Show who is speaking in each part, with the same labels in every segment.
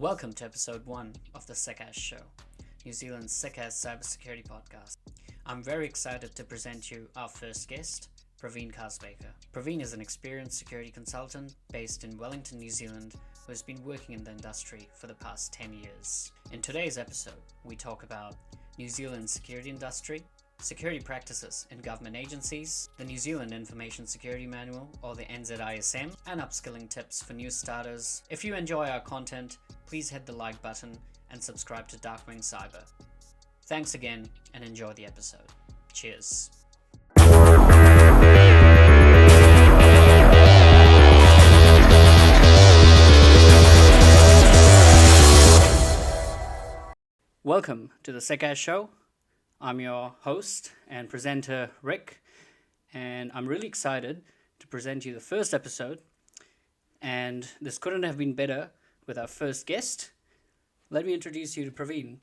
Speaker 1: Welcome to episode 1 of the SecAS Show, New Zealand's SecAS Cybersecurity podcast. I'm very excited to present you our first guest, Pravin Kasbekar. Pravin is an experienced security consultant based in Wellington, New Zealand, who has been working in the industry for the past 10 years. In today's episode, we talk about New Zealand's security industry, security practices in government agencies, the New Zealand Information Security Manual or the NZISM, and upskilling tips for new starters. If you enjoy our content, please hit the like button and subscribe to Darkwing Cyber. Thanks again and enjoy the episode. Cheers. Welcome to the SecAS Show. I'm your host and presenter, Rick, and I'm really excited to present you the first episode. And this couldn't have been better with our first guest. Let me introduce you to Pravin.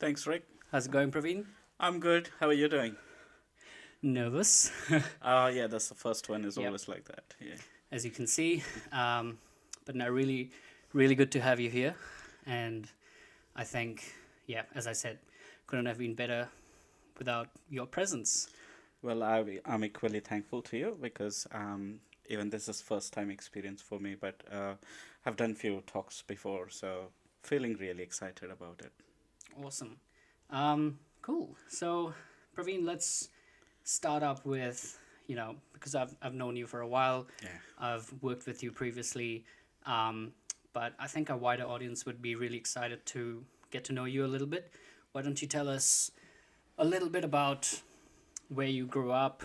Speaker 2: Thanks, Rick.
Speaker 1: How's it going, Pravin?
Speaker 2: I'm good. How are you doing?
Speaker 1: Nervous,
Speaker 2: Yeah, that's the first one is always like that. Yeah.
Speaker 1: as you can see. But no, really, really good to have you here. And I think, as I said, couldn't have been better without your presence.
Speaker 2: Well, I'm equally thankful to you because even this is first time experience for me, but I've done few talks before, so feeling really excited about it.
Speaker 1: Awesome. Cool. So, Pravin, let's start up with, because I've known you for a while.
Speaker 2: Yeah.
Speaker 1: I've worked with you previously, but I think our wider audience would be really excited to get to know you a little bit. Why don't you tell us a little bit about where you grew up,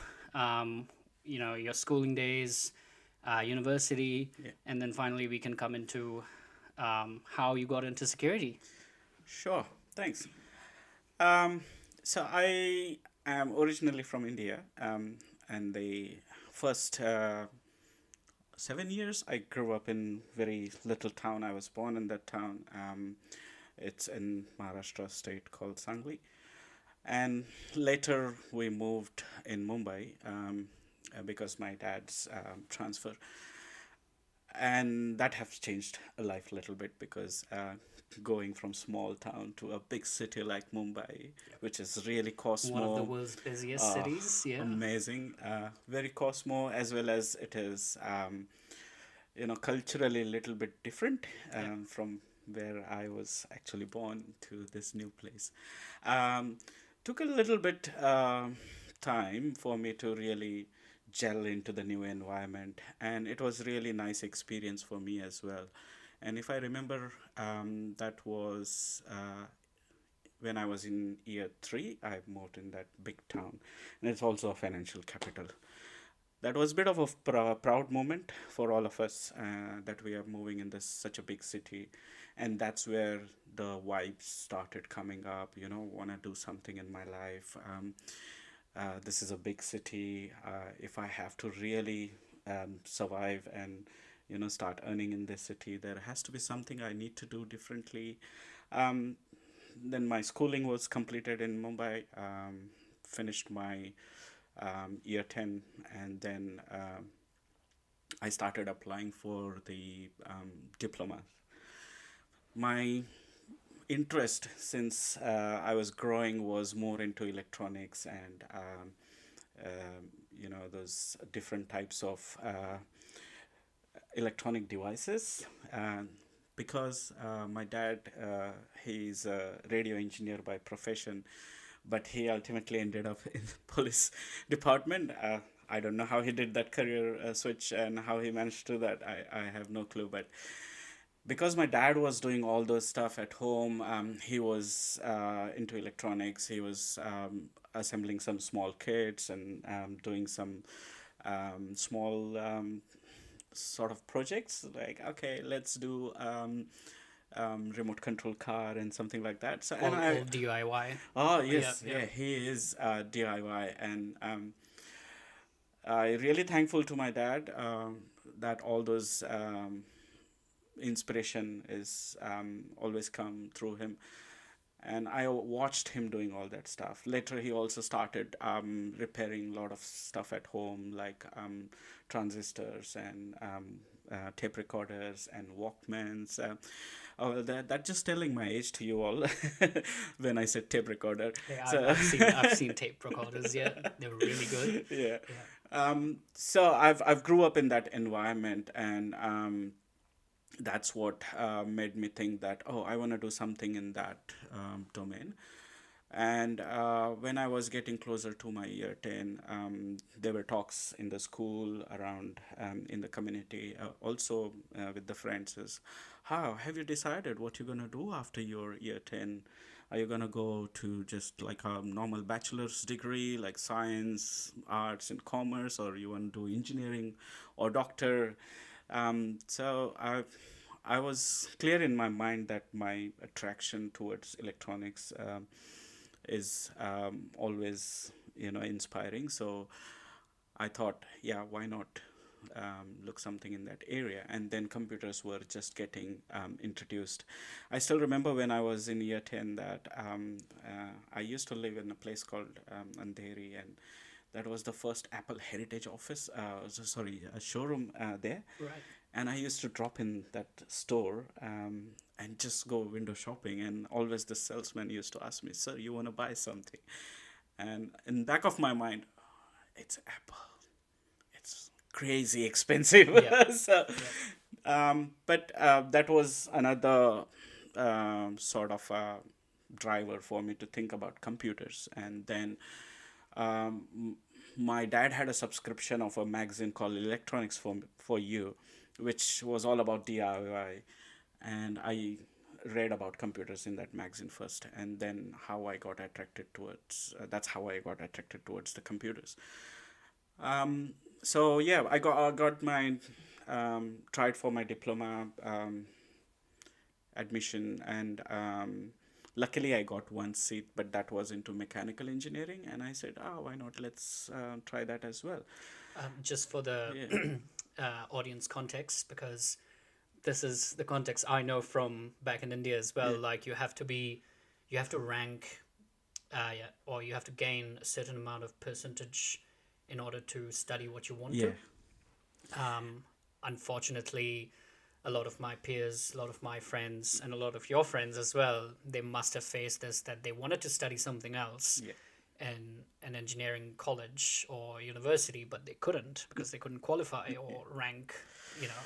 Speaker 1: your schooling days, university, and then finally we can come into how you got into security.
Speaker 2: Sure. Thanks. So I am originally from India, and the first 7 years I grew up in very little town. I was born in that town. It's in Maharashtra state called Sangli. And later we moved in Mumbai because my dad's transfer. And that has changed life a little bit because going from small town to a big city like Mumbai, which is really Cosmo.
Speaker 1: One of the world's busiest cities, yeah.
Speaker 2: Amazing. Very Cosmo, as well as it is, culturally a little bit different from where I was actually born to this new place. Took a little bit time for me to really gel into the new environment, and it was really nice experience for me as well. And if I remember, that was when I was in year 3, I moved in that big town, and it's also a financial capital. That was a bit of a proud moment for all of us that we are moving in such a big city. And that's where the vibes started coming up, want to do something in my life. This is a big city. If I have to really survive and, start earning in this city, there has to be something I need to do differently. Then my schooling was completed in Mumbai, finished my year 10, and then I started applying for the diploma. My interest since I was growing was more into electronics and those different types of electronic devices, because my dad, he's a radio engineer by profession, but he ultimately ended up in the police department. I don't know how he did that career switch and how he managed to do that. I have no clue. But because my dad was doing all those stuff at home, he was into electronics. He was assembling some small kits and doing some small sort of projects. Like, okay, let's do remote control car and something like that. So
Speaker 1: All DIY.
Speaker 2: Oh yes, yeah, he is DIY, and I really thankful to my dad that all those inspiration is always come through him, and I watched him doing all that stuff. Later, he also started repairing a lot of stuff at home, like transistors and tape recorders and Walkmans. Oh, that just telling my age to you all when I said tape recorder.
Speaker 1: Yeah,
Speaker 2: So
Speaker 1: I've seen tape recorders. Yeah, they were really good.
Speaker 2: yeah.
Speaker 1: Yeah.
Speaker 2: So I've grew up in that environment, and that's what made me think that, oh, I want to do something in that domain. And when I was getting closer to my year 10, there were talks in the school, around in the community, also with the friends, is how have you decided what you're going to do after your year 10? Are you going to go to just like a normal bachelor's degree, like science, arts, and commerce, or you want to do engineering or doctor? So I was clear in my mind that my attraction towards electronics is always, inspiring. So I thought, yeah, why not look something in that area? And then computers were just getting introduced. I still remember when I was in year 10 that I used to live in a place called Andheri, and that was the first Apple Heritage office, sorry, a showroom there.
Speaker 1: Right.
Speaker 2: And I used to drop in that store and just go window shopping. And always the salesman used to ask me, "Sir, you want to buy something?" And in the back of my mind, it's Apple. It's crazy expensive.
Speaker 1: Yeah.
Speaker 2: So,
Speaker 1: Yeah.
Speaker 2: but that was another sort of driver for me to think about computers. And then my dad had a subscription of a magazine called Electronics for You, which was all about DIY, and I read about computers in that magazine first, and then how I got attracted towards that's how I got attracted towards the computers. So yeah, I got my tried for my diploma admission, and luckily I got one seat, but that was into mechanical engineering, and I said, oh, why not, let's try that as well.
Speaker 1: Just for the
Speaker 2: Yeah.
Speaker 1: audience context, because this is the context I know from back in India as well.
Speaker 2: Yeah.
Speaker 1: Like you have to rank, yeah, or you have to gain a certain amount of percentage in order to study what you want
Speaker 2: Yeah.
Speaker 1: to. Unfortunately, a lot of my peers, a lot of my friends, and a lot of your friends as well, they must have faced this, that they wanted to study something else
Speaker 2: Yeah.
Speaker 1: in an engineering college or university, but they couldn't because they couldn't qualify or rank,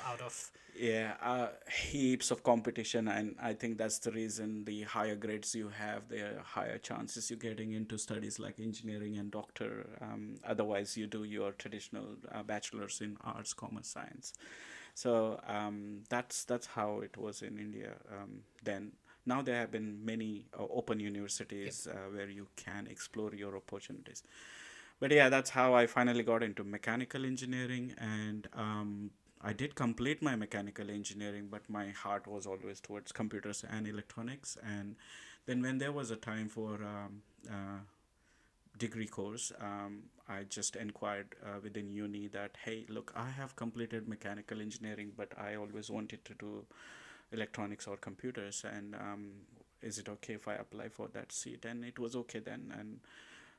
Speaker 1: out of.
Speaker 2: Yeah, heaps of competition, and I think that's the reason the higher grades you have, the higher chances you're getting into studies like engineering and doctor. Otherwise, you do your traditional bachelor's in arts, commerce, science. So that's how it was in India then. Now there have been many open
Speaker 1: Yep.
Speaker 2: universities where you can explore your opportunities. But yeah, that's how I finally got into mechanical engineering, and I did complete my mechanical engineering, but my heart was always towards computers and electronics. And then when there was a time for degree course, I just inquired within uni that, hey, look, I have completed mechanical engineering, but I always wanted to do electronics or computers, and is it okay if I apply for that seat? And it was okay then, and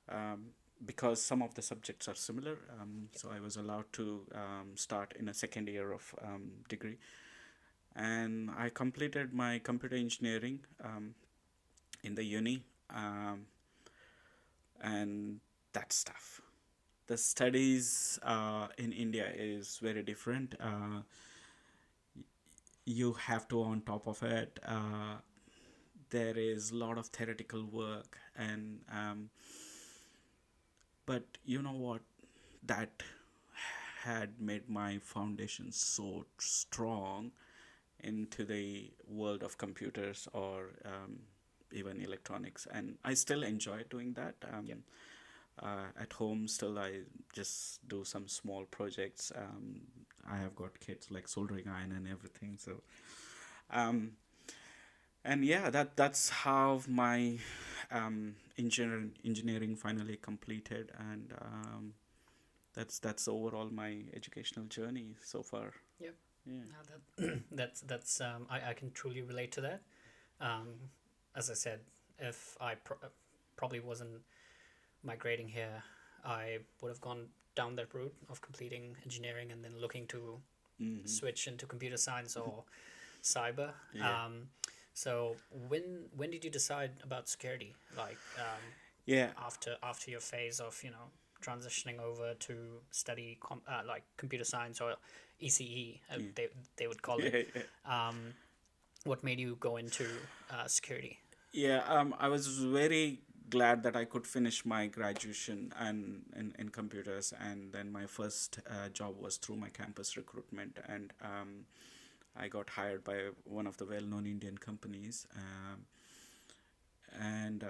Speaker 2: um, because some of the subjects are similar, so I was allowed to start in a second year of degree, and I completed my computer engineering in the uni, and that stuff. The studies in India is very different. You have to on top of it. There is a lot of theoretical work, and but you know what, that had made my foundation so strong into the world of computers or even electronics, and I still enjoy doing that.
Speaker 1: Yep.
Speaker 2: At home, still I just do some small projects. I have got kits like soldering iron and everything, so um, and yeah, that's how my engineering finally completed, and that's overall my educational journey so far.
Speaker 1: Yep.
Speaker 2: Yeah.
Speaker 1: That's I can truly relate to that. Um, as I said, if I probably wasn't migrating here, I would have gone down that route of completing engineering and then looking to
Speaker 2: Mm-hmm.
Speaker 1: switch into computer science or cyber.
Speaker 2: Yeah.
Speaker 1: So when did you decide about security? Like
Speaker 2: Yeah,
Speaker 1: after your phase of transitioning over to study like computer science or ECE,
Speaker 2: yeah,
Speaker 1: they would call it.
Speaker 2: yeah, yeah.
Speaker 1: Um, what made you go into security?
Speaker 2: Yeah, I was very glad that I could finish my graduation and in computers, and then my first job was through my campus recruitment, and I got hired by one of the well-known Indian companies. And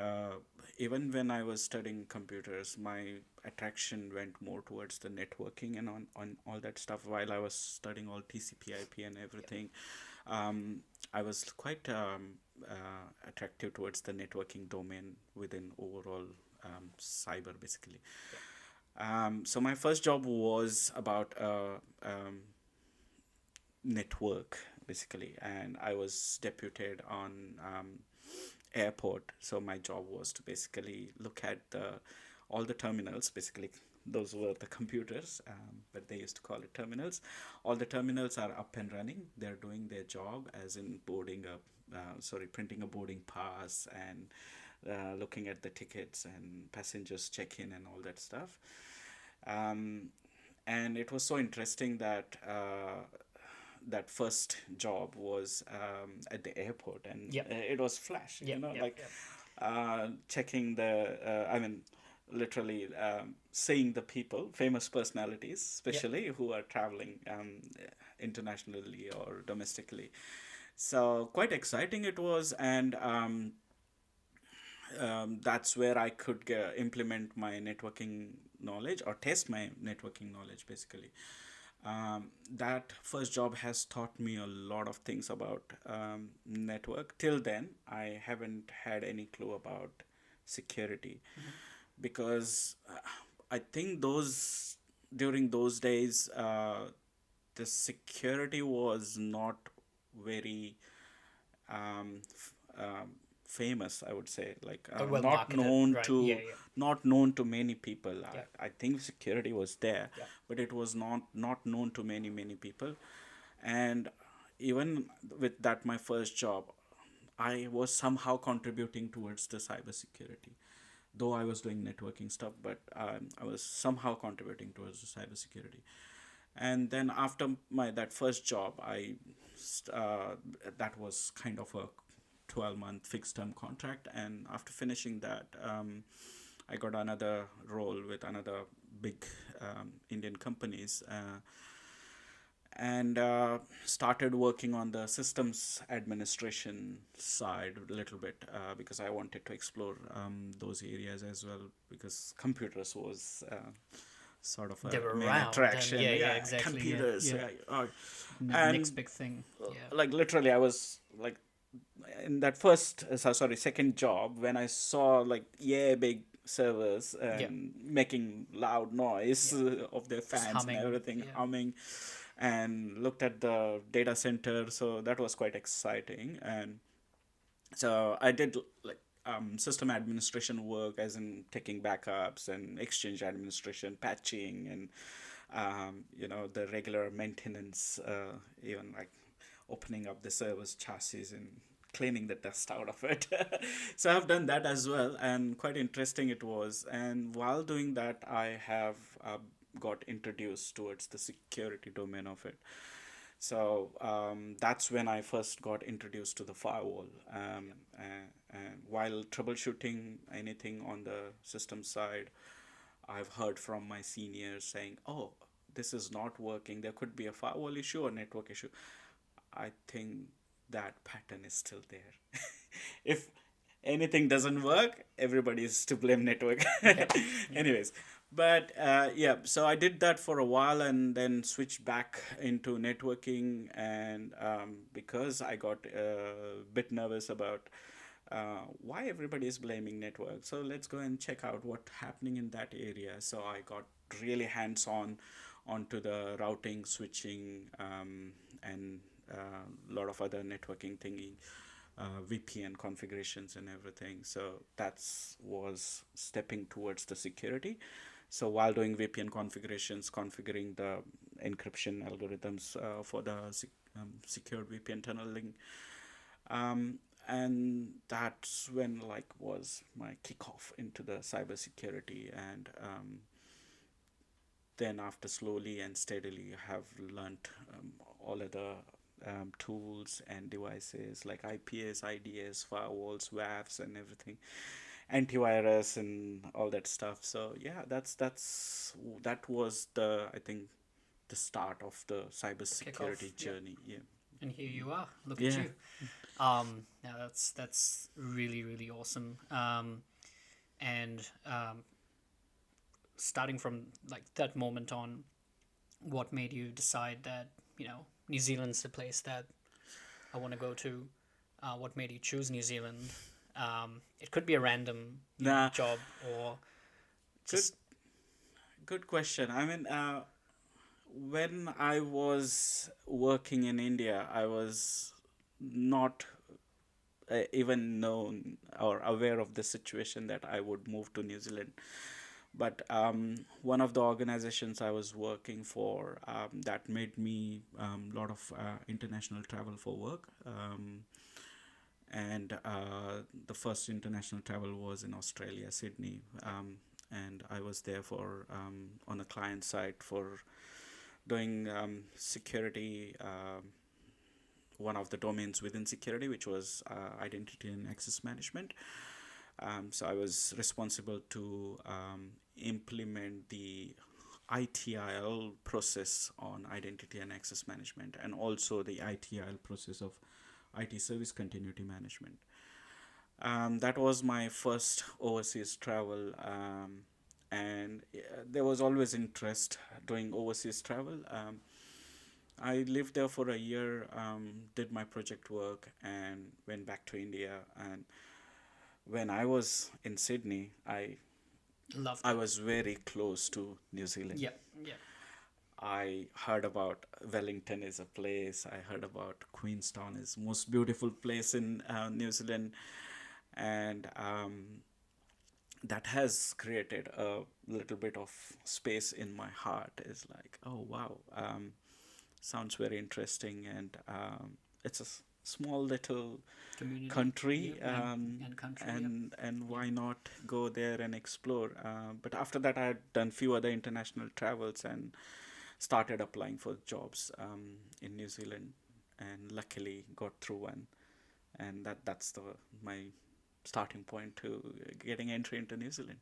Speaker 2: even when I was studying computers, my attraction went more towards the networking and on all that stuff. While I was studying all TCP/IP and everything, um, I was quite attractive towards the networking domain within overall cyber, basically. So my first job was about network, basically, and I was deputed on airport. So my job was to basically look at the all the terminals, basically. Those were the computers, but they used to call it terminals. All the terminals are up and running. They're doing their job, as in printing a boarding pass and looking at the tickets and passengers check in and all that stuff. Um, and it was so interesting that that first job was at the airport, and
Speaker 1: Yep.
Speaker 2: it was flash,
Speaker 1: Yep. Yep.
Speaker 2: like
Speaker 1: Yep.
Speaker 2: checking I mean, literally seeing the people, famous personalities,
Speaker 1: Yep.
Speaker 2: especially who are traveling internationally or domestically. So quite exciting it was, and that's where I could implement my networking knowledge or test my networking knowledge, basically. That first job has taught me a lot of things about network. Till then, I haven't had any clue about security, because I think those during those days, the security was not very um, famous, I would say, like
Speaker 1: Well marketed, right? Yeah. Yeah.
Speaker 2: not known to many people.
Speaker 1: Yeah.
Speaker 2: I think security was there,
Speaker 1: Yeah.
Speaker 2: but it was not known to many people. And even with that, my first job, I was somehow contributing towards the cybersecurity, though I was doing networking stuff, but I was somehow contributing towards the cybersecurity. And then after my that first job, uh, that was kind of a 12-month fixed term contract, and after finishing that, I got another role with another big Indian companies. And started working on the systems administration side a little bit, because I wanted to explore those areas as well, because computers was sort of
Speaker 1: They
Speaker 2: a
Speaker 1: were
Speaker 2: main
Speaker 1: around, and
Speaker 2: attraction.
Speaker 1: yeah, yeah,
Speaker 2: Yeah,
Speaker 1: exactly, yeah,
Speaker 2: computers.
Speaker 1: yeah.
Speaker 2: Yeah,
Speaker 1: Next
Speaker 2: and
Speaker 1: big thing, yeah.
Speaker 2: like literally, I was like in that first, second job, when I saw like big servers
Speaker 1: Yeah.
Speaker 2: and making loud noise
Speaker 1: Yeah.
Speaker 2: of their
Speaker 1: Just
Speaker 2: fans and
Speaker 1: humming,
Speaker 2: everything
Speaker 1: yeah.
Speaker 2: humming, and looked at the data center, so that was quite exciting. And so I did like system administration work, as in taking backups and exchange administration, patching, and the regular maintenance, even like opening up the server's chassis and cleaning the dust out of it. So I've done that as well, and quite interesting it was. And while doing that, I have got introduced towards the security domain of it. So that's when I first got introduced to the firewall. And while troubleshooting anything on the system side, I've heard from my seniors saying, "Oh, this is not working. There could be a firewall issue or network issue." I think that pattern is still there. If anything doesn't work, everybody is to blame network.
Speaker 1: Yeah.
Speaker 2: Anyways, but yeah, so I did that for a while and then switched back into networking. And because I got a bit nervous about why everybody is blaming network, so let's go and check out what's happening in that area. So I got really hands on onto the routing, switching, and a lot of other networking thingy, VPN configurations and everything. So that's was stepping towards the security. So while doing VPN configurations, configuring the encryption algorithms for the secured VPN tunneling, and that's when like was my kickoff into the cybersecurity, and then after slowly and steadily have learnt all other tools and devices like IPS, IDS, firewalls, WAFs, and everything, antivirus, and all that stuff. So yeah, that was the, I think, the start of the
Speaker 1: Kickoff.
Speaker 2: cybersecurity
Speaker 1: Yeah.
Speaker 2: journey. Yeah.
Speaker 1: And here you are. Look at
Speaker 2: Yeah.
Speaker 1: you. Now that's really really awesome. And starting from like that moment on, what made you decide that New Zealand's the place that I want to go to? What made you choose New Zealand? It could be a random
Speaker 2: Nah,
Speaker 1: job or
Speaker 2: good
Speaker 1: just
Speaker 2: good question. I mean, when I was working in India, I was not even known or aware of the situation that I would move to New Zealand. But one of the organizations I was working for, that made me a lot of international travel for work. And the first international travel was in Australia, Sydney. And I was there for on a client side for doing security, one of the domains within security, which was identity and access management. So I was responsible to implement the ITIL process on identity and access management, and also the ITIL process of IT service continuity management. That was my first overseas travel, and there was always interest doing overseas travel. I lived there for a year, did my project work, and went back to India. And when I was in Sydney,
Speaker 1: loved
Speaker 2: I
Speaker 1: it.
Speaker 2: was very close to New Zealand.
Speaker 1: Yeah, yeah.
Speaker 2: I heard about Wellington is a place. I heard about Queenstown is most beautiful place in New Zealand, and that has created a little bit of space in my heart. Is like, oh wow, sounds very interesting, and it's a small little
Speaker 1: Community.
Speaker 2: country,
Speaker 1: Yep. And country. Yep.
Speaker 2: and
Speaker 1: Yep.
Speaker 2: why not go there and explore? But after that, I had done few other international travels and started applying for jobs in New Zealand, and luckily got through one, and that's the my starting point to getting entry into New Zealand.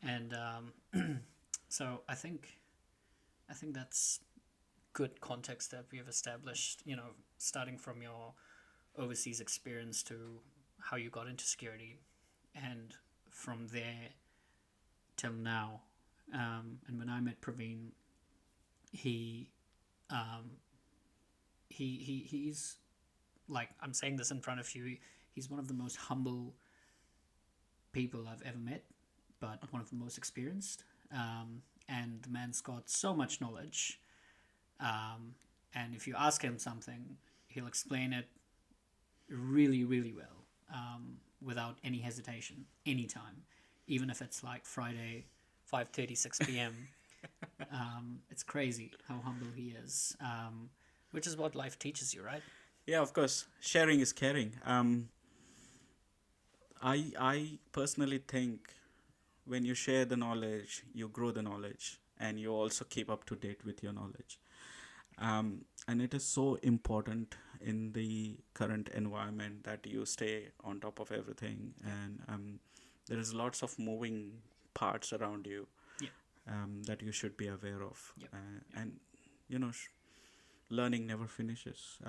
Speaker 1: And so I think that's good context that we've established. Starting from your overseas experience to how you got into security, and from there till now. And when I met Pravin, he he's like, I'm saying this in front of you. He's one of the most humble people I've ever met, but one of the most experienced. And the man's got so much knowledge. And if you ask him something, he'll explain it really, really well, without any hesitation, anytime, even if it's like Friday, 5:36 p.m. It's crazy how humble he is, which is what life teaches you, right?
Speaker 2: Yeah, of course, sharing is caring. I personally think when you share the knowledge, you grow the knowledge, and you also keep up to date with your knowledge. And it is so important in the current environment that you stay on top of everything, and there is lots of moving parts around you,
Speaker 1: Yeah.
Speaker 2: that you should be aware of.
Speaker 1: Yep.
Speaker 2: And you know, learning never finishes.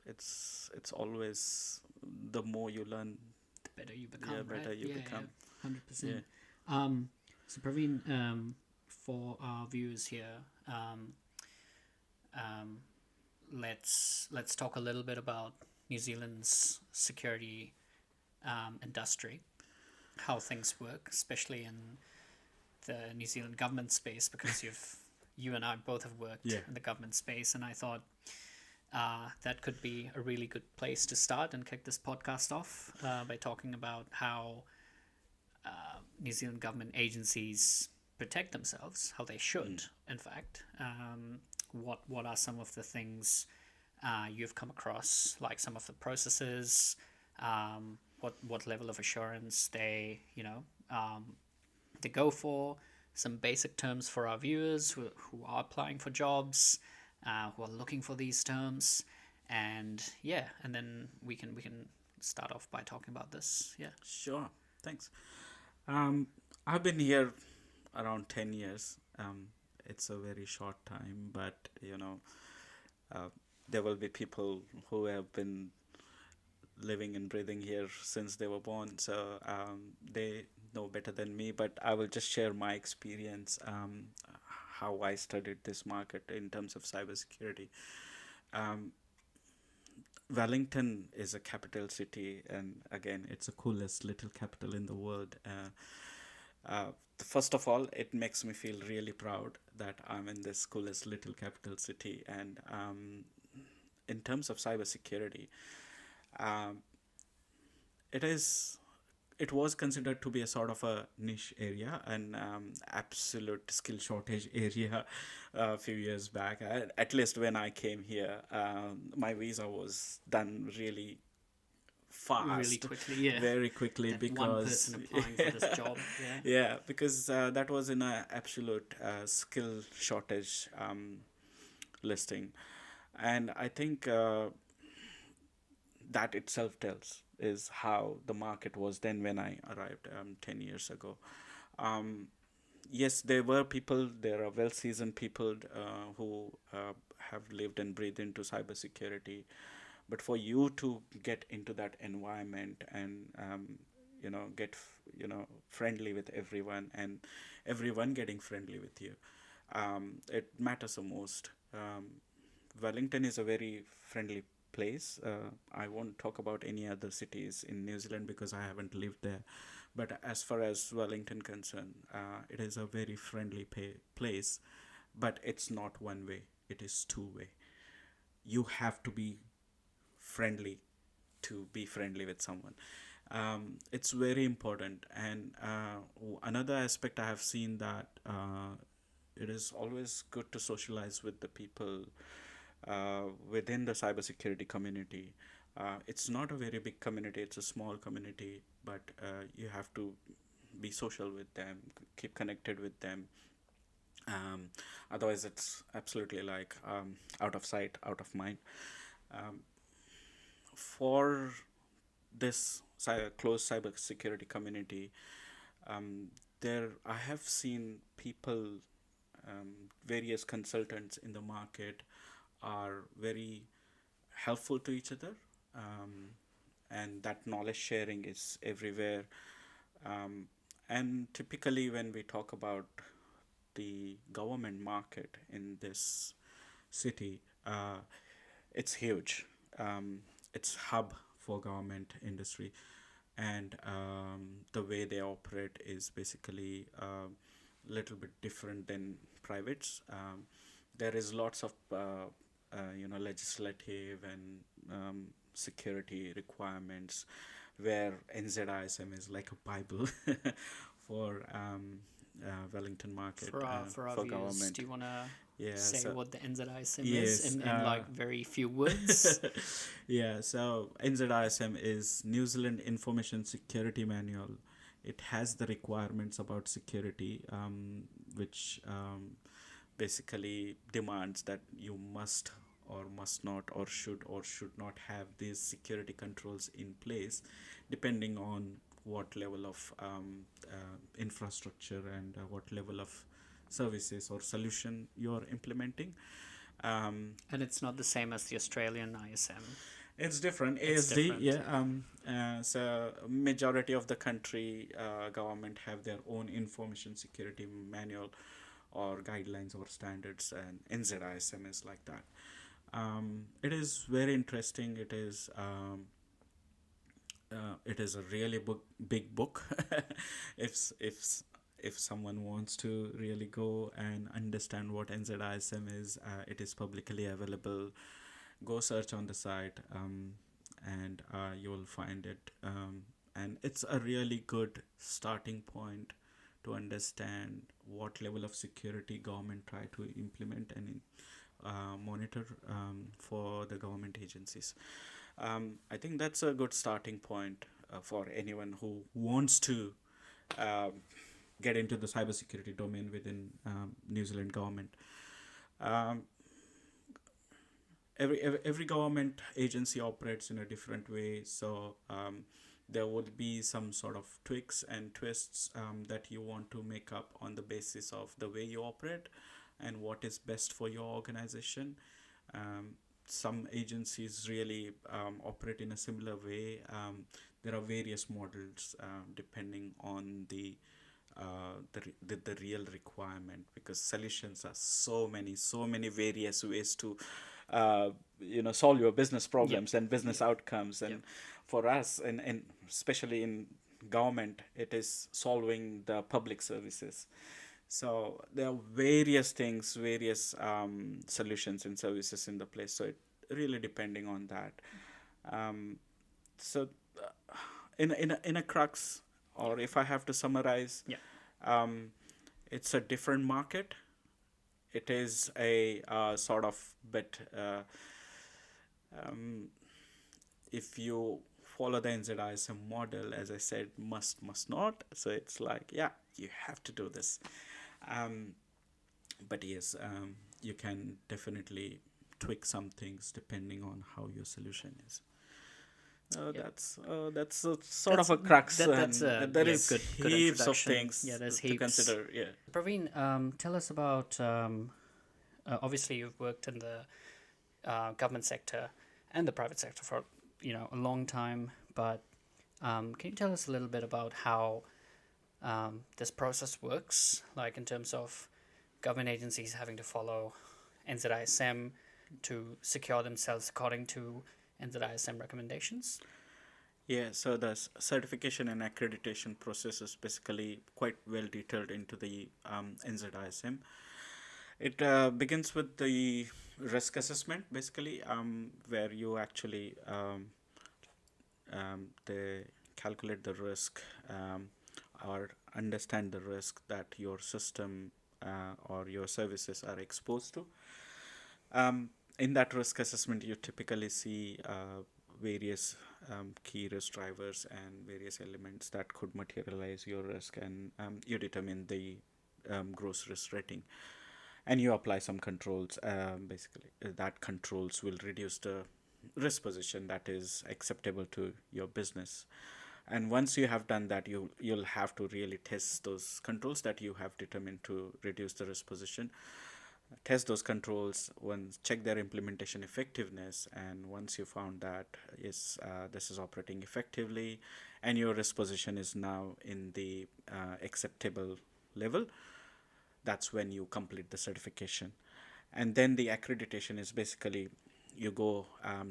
Speaker 2: It's always, the more you learn,
Speaker 1: The better you become,
Speaker 2: yeah,
Speaker 1: right?
Speaker 2: better you
Speaker 1: Yeah,
Speaker 2: become.
Speaker 1: 100%.
Speaker 2: Yeah.
Speaker 1: So Praveen, for our viewers here, um, let's talk a little bit about New Zealand's security industry, how things work, especially in the New Zealand government space, because you and I both have worked
Speaker 2: Yeah.
Speaker 1: in the government space, and I thought that could be a really good place to start and kick this podcast off, by talking about how New Zealand government agencies protect themselves, how they should, in fact. What are some of the things you've come across, like some of the processes, what level of assurance they go for, some basic terms for our viewers who are applying for jobs, who are looking for these terms, and yeah, and then we can start off by talking about this. Yeah.
Speaker 2: Sure. Thanks. Um, I've been here around 10 years. It's a very short time, but uh, there will be people who have been living and breathing here since they were born, so they know better than me. But I will just share my experience, how I studied this market in terms of cybersecurity. Um, Wellington is a capital city, and again, it's the coolest little capital in the world. First of all, it makes me feel really proud that I'm in this coolest little capital city. And in terms of cybersecurity, um, it is it was considered to be a sort of a niche area, an absolute skill shortage area a few years back. At least when I came here, my visa was done really
Speaker 1: Really
Speaker 2: fast,
Speaker 1: quickly, yeah.
Speaker 2: very quickly,
Speaker 1: That one
Speaker 2: because
Speaker 1: person applying for this job, yeah.
Speaker 2: yeah, because that was in a absolute skill shortage listing. And I think that itself tells is how the market was then when I arrived 10 years ago. Um, yes, there are well seasoned people who have lived and breathed into cybersecurity. But for you to get into that environment and get friendly with everyone, and everyone getting friendly with you, it matters the most. Wellington is a very friendly place. I won't talk about any other cities in New Zealand because I haven't lived there. But as far as Wellington concerned, it is a very friendly place. But it's not one way; it is two way. You have to be friendly to be friendly with someone. It's very important. And another aspect I have seen that it is always good to socialize with the people within the cybersecurity community. It's not a very big community, it's a small community, but you have to be social with them, keep connected with them. Um, Otherwise, it's absolutely like out of sight, out of mind. Um, for this close cybersecurity community, there I have seen people, various consultants in the market are very helpful to each other, and that knowledge sharing is everywhere. Um, and typically, when we talk about the government market in this city, it's huge. It's hub for government industry, and the way they operate is basically a little bit different than privates. There is lots of legislative and security requirements, where NZISM is like a bible for Wellington market,
Speaker 1: For our
Speaker 2: for
Speaker 1: viewers,
Speaker 2: government.
Speaker 1: do you want to
Speaker 2: Yeah,
Speaker 1: say
Speaker 2: so
Speaker 1: what the NZISM is
Speaker 2: yes,
Speaker 1: in like very few words?
Speaker 2: yeah, so NZISM is New Zealand Information Security Manual. It has the requirements about security, which basically demands that you must or must not or should not have these security controls in place, depending on what level of infrastructure and what level of services or solution you're implementing.
Speaker 1: And it's not the same as the Australian ISM.
Speaker 2: It's different.
Speaker 1: It's
Speaker 2: ASD,
Speaker 1: different.
Speaker 2: yeah. So majority of the country government have their own information security manual or guidelines or standards, and NZISM is like that. It is very interesting. It is a really big book. if if if someone wants to really go and understand what NZISM is, it is publicly available. Go search on the site, and you will find it. And it's a really good starting point to understand what level of security government try to implement and monitor for the government agencies. I think that's a good starting point for anyone who wants to um, get into the cybersecurity domain within New Zealand government. Um, every government agency operates in a different way, so there would be some sort of tweaks and twists that you want to make up on the basis of the way you operate and what is best for your organization. Some agencies really operate in a similar way. There are various models depending on the real requirement, because solutions are so many various ways to solve your business problems and business outcomes. And for us, and especially in government, it is solving the public services. So there are various things, various solutions and services in the place. So it really depending on that. Um, so in a crux, or if I have to summarize, um, it's a different market. It is a sort of bit. Um, if you follow the NZISM model, as I said, must not. So it's like, yeah, you have to do this. But yes, you can definitely tweak some things depending on how your solution is. That's a sort of a crux, and there is
Speaker 1: good
Speaker 2: heaps of
Speaker 1: introduction.
Speaker 2: things
Speaker 1: There's
Speaker 2: to
Speaker 1: heaps.
Speaker 2: consider. Yeah.
Speaker 1: Praveen, tell us about. Obviously, you've worked in the government sector and the private sector for a long time. But can you tell us a little bit about how this process works? Like in terms of government agencies having to follow NZISM to secure themselves according to NZISM recommendations?
Speaker 2: Yeah, so the certification and accreditation process is basically quite well detailed into the NZISM. It begins with the risk assessment, basically, where you actually they calculate the risk, or understand the risk that your system or your services are exposed to. In that risk assessment, you typically see various key risk drivers and various elements that could materialize your risk, and you determine the gross risk rating, and you apply some controls. Basically, that controls will reduce the risk position that is acceptable to your business. And once you have done that, you'll have to really test those controls that you have determined to reduce the risk position. Test those controls, once check their implementation effectiveness, and once you found that yes, this is operating effectively and your risk position is now in the acceptable level, that's when you complete the certification. And then the accreditation is basically you go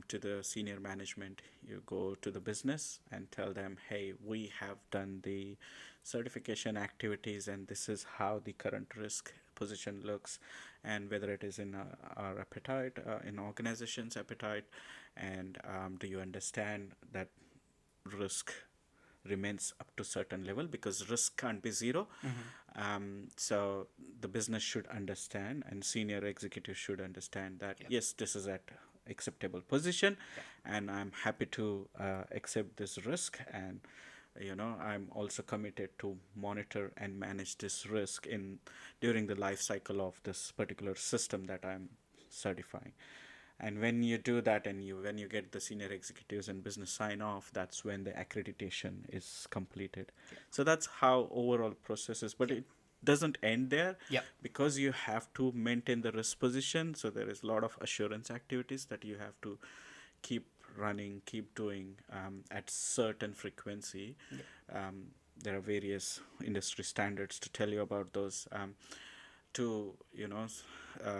Speaker 2: to the senior management, you go to the business and tell them, hey, we have done the certification activities and this is how the current risk position looks, and whether it is in our appetite, in organization's appetite, and do you understand that risk remains up to certain level, because risk can't be zero. So the business should understand and senior executives should understand that yes, this is at acceptable position, and I'm happy to accept this risk, and I'm also committed to monitor and manage this risk in during the life cycle of this particular system that I'm certifying. And when you do that, and when you get the senior executives and business sign off, that's when the accreditation is completed. So that's how overall process is, but it doesn't end there, because you have to maintain the risk position. So there is a lot of assurance activities that you have to keep running, keep doing at certain frequency. There are various industry standards to tell you about those, to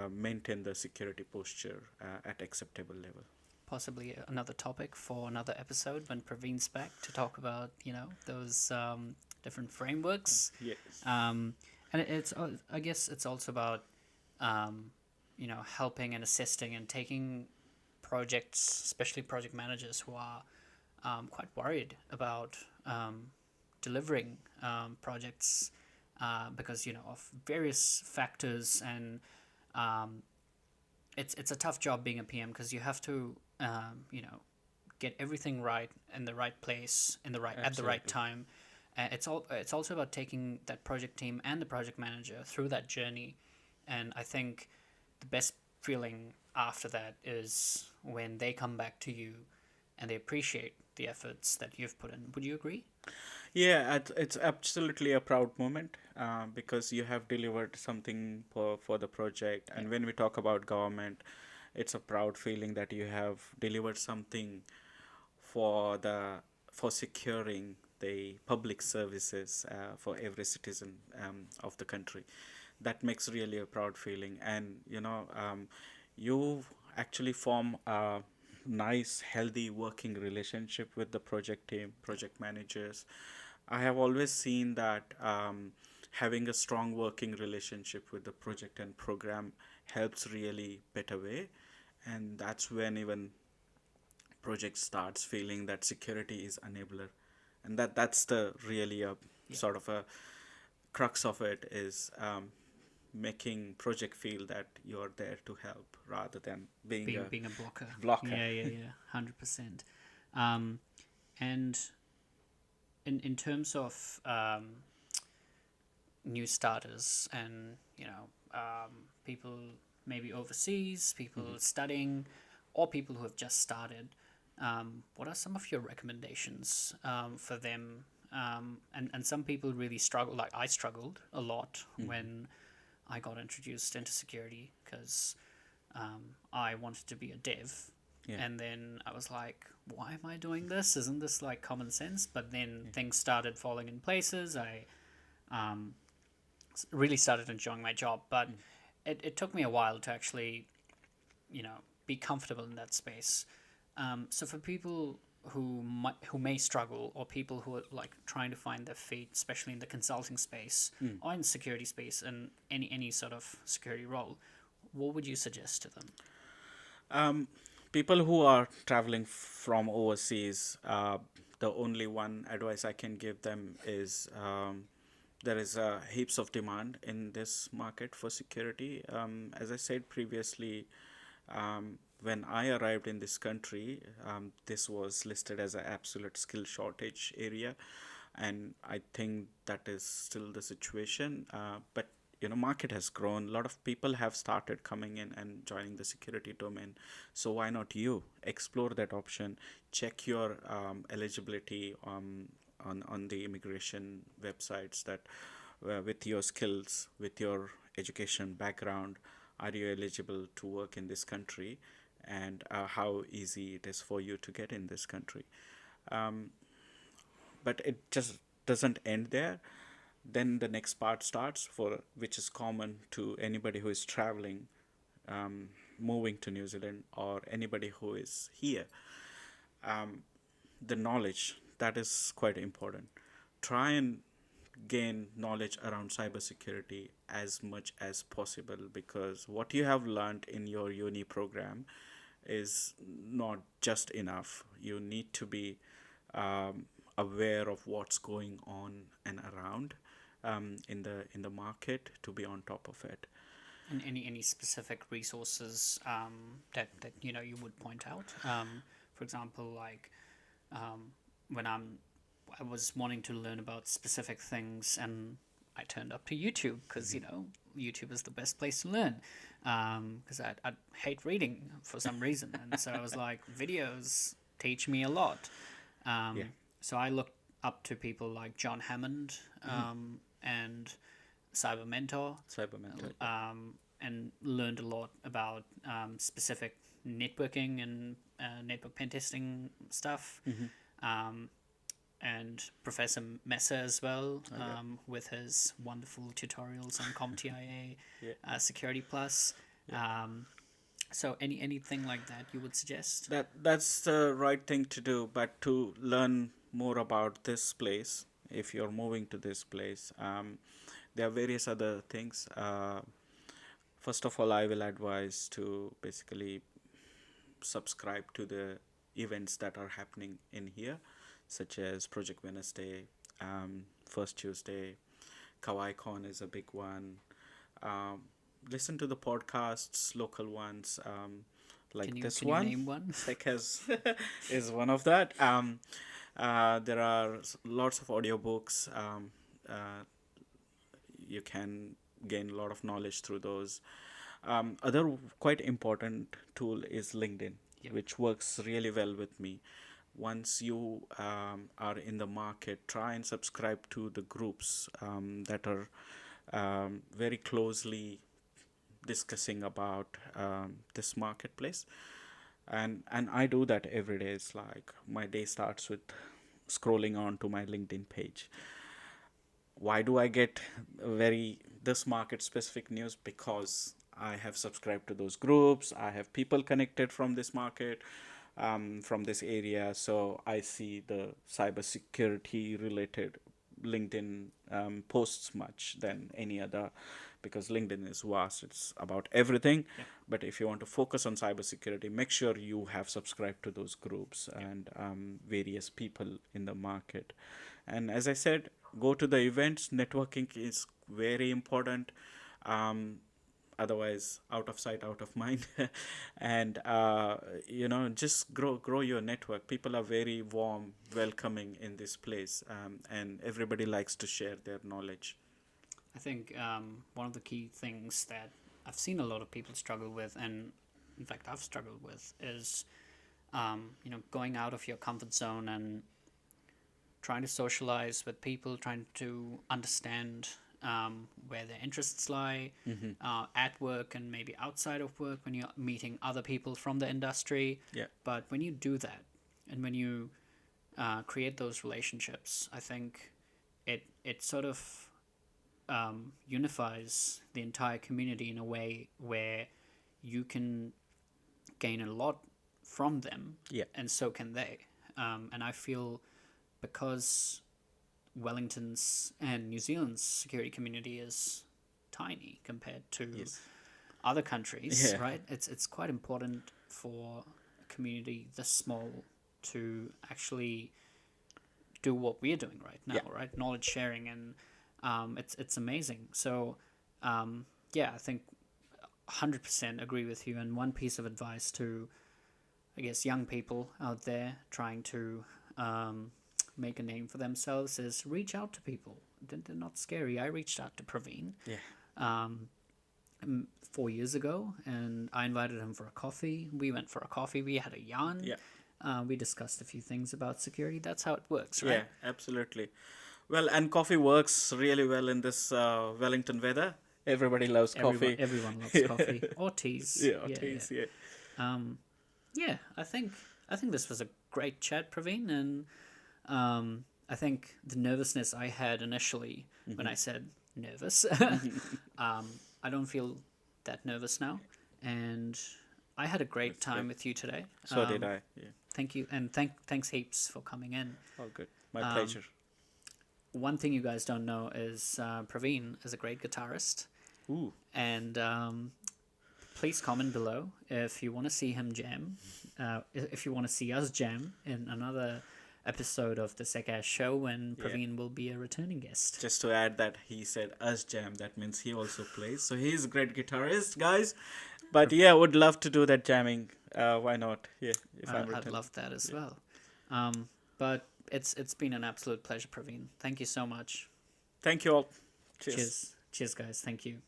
Speaker 2: maintain the security posture at acceptable level.
Speaker 1: Possibly another topic for another episode when Praveen's back to talk about those different frameworks.
Speaker 2: Yes.
Speaker 1: And it's I guess it's also about helping and assisting and taking projects, especially project managers who are quite worried about delivering projects because of various factors, and it's a tough job being a PM because you have to get everything right in the right place in the right at the right
Speaker 2: Absolutely.
Speaker 1: time. It's also about taking that project team and the project manager through that journey, and I think the best feeling after that is when they come back to you and they appreciate the efforts that you've put in. Would you agree?
Speaker 2: Yeah, it's absolutely a proud moment because you have delivered something for the project.
Speaker 1: Yeah.
Speaker 2: And when we talk about government, it's a proud feeling that you have delivered something for for securing the public services for every citizen of the country. That makes really a proud feeling. And you actually form a nice, healthy working relationship with the project team, project managers. I have always seen that having a strong working relationship with the project and program helps really better way, and that's when even project starts feeling that security is enabler, and that's the really a
Speaker 1: Yeah.
Speaker 2: sort of a crux of it is making project feel that you're there to help rather than being a
Speaker 1: Being a blocker.
Speaker 2: blocker.
Speaker 1: Yeah. 100%. Um, and in terms of new starters and people maybe overseas, people studying, or people who have just started, what are some of your recommendations for them? And some people really struggle. Like I struggled a lot when I got introduced into security because I wanted to be a dev.
Speaker 2: Yeah.
Speaker 1: And then I was like, why am I doing this? Isn't this like common sense? But then
Speaker 2: Yeah.
Speaker 1: things started falling in places. I really started enjoying my job, but it took me a while to actually, be comfortable in that space. So for people who may struggle, or people who are like trying to find their feet, especially in the consulting space or in security space and any sort of security role, what would you suggest to them?
Speaker 2: Um, People who are traveling from overseas, the only one advice I can give them is there is heaps of demand in this market for security. As I said previously, when I arrived in this country, this was listed as an absolute skill shortage area, and I think that is still the situation. But market has grown. A lot of people have started coming in and joining the security domain. So why not you explore that option? Check your eligibility on the immigration websites that with your skills, with your education background, are you eligible to work in this country, and how easy it is for you to get in this country. Um, but it just doesn't end there. Then the next part starts, for which is common to anybody who is traveling, moving to New Zealand, or anybody who is here. The knowledge, that is quite important. Try and gain knowledge around cybersecurity as much as possible, because what you have learned in your uni program is not just enough. You need to be aware of what's going on and around in the market to be on top of it.
Speaker 1: And any specific resources that you would point out? For example, like when I was wanting to learn about specific things, and I turned up to YouTube because YouTube is the best place to learn. Because I hate reading for some reason, and so I was like, videos teach me a lot.
Speaker 2: Yeah.
Speaker 1: So I looked up to people like John Hammond and Cyber Mentor,
Speaker 2: Cyber mentor.
Speaker 1: and learned a lot about specific networking and network pen testing stuff. And Professor Messer as well, with his wonderful tutorials on CompTIA,
Speaker 2: Yeah.
Speaker 1: Security Plus. So anything like that you would suggest?
Speaker 2: That's the right thing to do, but to learn more about this place, if you're moving to this place, there are various other things. First of all, I will advise to basically subscribe to the events that are happening in here, such as Project Wednesday, First Tuesday, KawaiiCon is a big one. listen to the podcasts, local ones, like
Speaker 1: Can you
Speaker 2: this
Speaker 1: can you
Speaker 2: one.
Speaker 1: name one?
Speaker 2: Tech has is one of that. There are lots of audiobooks. You can gain a lot of knowledge through those. Other quite important tool is LinkedIn,
Speaker 1: Yep.
Speaker 2: which works really well with me. Once you are in the market, try and subscribe to the groups that are very closely discussing about this marketplace. And I do that every day. It's like my day starts with scrolling on to my LinkedIn page. Why do I get very this market specific news? Because I have subscribed to those groups. I have people connected from this market, from this area. So I see the cybersecurity related LinkedIn posts much than any other, because LinkedIn is vast. It's about everything.
Speaker 1: Yep.
Speaker 2: But if you want to focus on cybersecurity, make sure you have subscribed to those groups and various people in the market. And as I said, go to the events. Networking is very important. Otherwise, out of sight, out of mind. And just grow your network. People are very warm, welcoming in this place, and everybody likes to share their knowledge.
Speaker 1: I think one of the key things that I've seen a lot of people struggle with, and in fact I've struggled with, is going out of your comfort zone and trying to socialize with people, trying to understand where their interests lie at work and maybe outside of work when you're meeting other people from the industry.
Speaker 2: Yeah.
Speaker 1: But when you do that and when you create those relationships, I think it sort of unifies the entire community in a way where you can gain a lot from them,
Speaker 2: Yeah.
Speaker 1: and so can they. And I feel because Wellington's and New Zealand's security community is tiny compared to
Speaker 2: Yes.
Speaker 1: other countries,
Speaker 2: Yeah.
Speaker 1: right? It's quite important for a community this small to actually do what we're doing right now,
Speaker 2: Yeah.
Speaker 1: right? Knowledge sharing, and it's amazing. So I think 100% agree with you. And one piece of advice to, I guess, young people out there trying to make a name for themselves is reach out to people. They're not scary. I reached out to Pravin
Speaker 2: Yeah.
Speaker 1: 4 years ago, and I invited him for a coffee. We went for a coffee. We had a yarn.
Speaker 2: Yeah.
Speaker 1: We discussed a few things about security. That's how it works, right?
Speaker 2: Yeah, absolutely. Well, and coffee works really well in this Wellington weather. Everybody loves coffee.
Speaker 1: Everyone loves coffee or teas.
Speaker 2: Yeah, teas, yeah.
Speaker 1: I think this was a great chat, Praveen, and I think the nervousness I had initially when I said nervous, I don't feel that nervous now, and I had a great time with you today.
Speaker 2: So did I. Yeah.
Speaker 1: Thank you, and thanks heaps for coming in.
Speaker 2: All good. My pleasure.
Speaker 1: One thing you guys don't know is Praveen is a great guitarist.
Speaker 2: Ooh.
Speaker 1: And please comment below if you want to see him jam, if you want to see us jam in another episode of the Sekash show when Praveen will be a returning guest.
Speaker 2: Just to add that he said us jam, that means he also plays. So he's a great guitarist, guys. But yeah, would love to do that jamming. Why not? Yeah, if
Speaker 1: I'd love that as well. But it's been an absolute pleasure, Praveen. Thank you so much.
Speaker 2: Thank you all. Cheers.
Speaker 1: Cheers, guys. Thank you.